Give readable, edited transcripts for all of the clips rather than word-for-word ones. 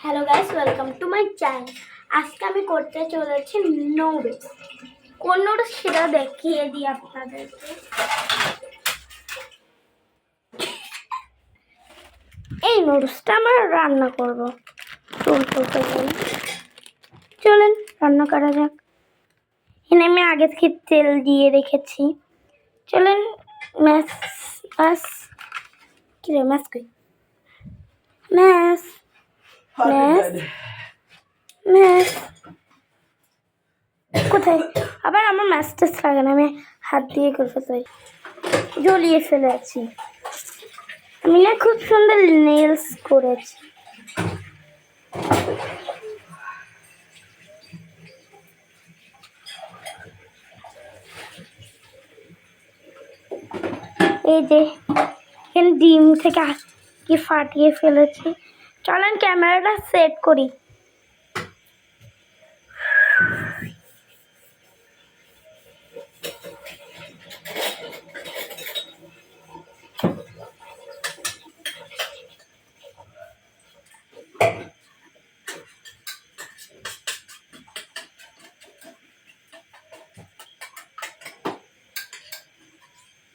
Hello guys, welcome to my channel. আজকে আমি করতে চলেছি নুডলস। কোন নুডলস সেটা দেখিয়ে দিই আপনাদেরকে। এই নুডলসটা আমরা রান্না করব। চলেন রান্না করা যাক। এখানে আমি আগে থেকে তেল দিয়ে রেখেছি। চলেন ম্যাশ ম্যাশ কি রে ম্যাশ কই ম্যাশ ম্যাশ ম্যাশ কোথায়? আবার আমার ম্যাশটা লাগে না, আমি হাত দিয়ে করে ফেলতে জ্বলিয়ে ফেলেছি। আমি না খুব সুন্দর নেলস করেছি। এই যে এখানে ডিম থেকে কি ফাটিয়ে ফেলেছি। চলেন ক্যামেরাটা সেট করি।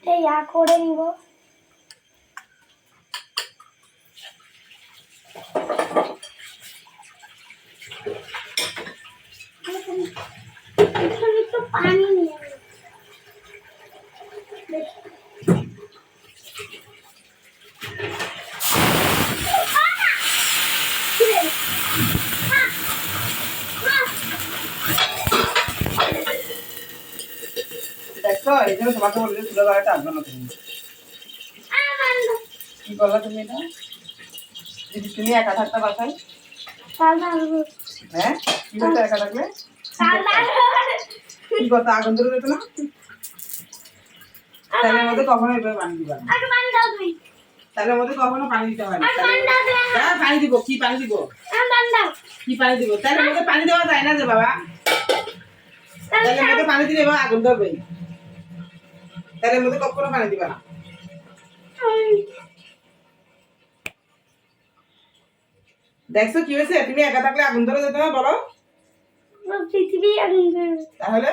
ইয়া করে নিব। একটু পানি নিয়ে দেখো এই জন্য তোমাকে বলছি তুলে ধরাটা আসবে না। তুমি কি করলা তুমি এটা? যদি তুমি একা থাকতে বাসায়, হ্যাঁ কি করতে একা থাকলে কি করতে? আগুন ধরে যেত না? তেলের মধ্যে কখনো এভাবে পানি দিবা না। তেলের মধ্যে কখনো পানি দিতে হয় না। হ্যাঁ পানি দিব। কি পানি দিব? কি পানি দিব? তেলের মধ্যে পানি দেওয়া যায় না যে বাবা। তেলের মধ্যে পানি দিলে এবার আগুন ধরবে। তেলের মধ্যে কখনো পানি দিবা না। দেখছো কি হয়েছে? তুমি একা থাকলে আগুন ধরে যেত না? বলো পৃথিবী আগুন তাহলে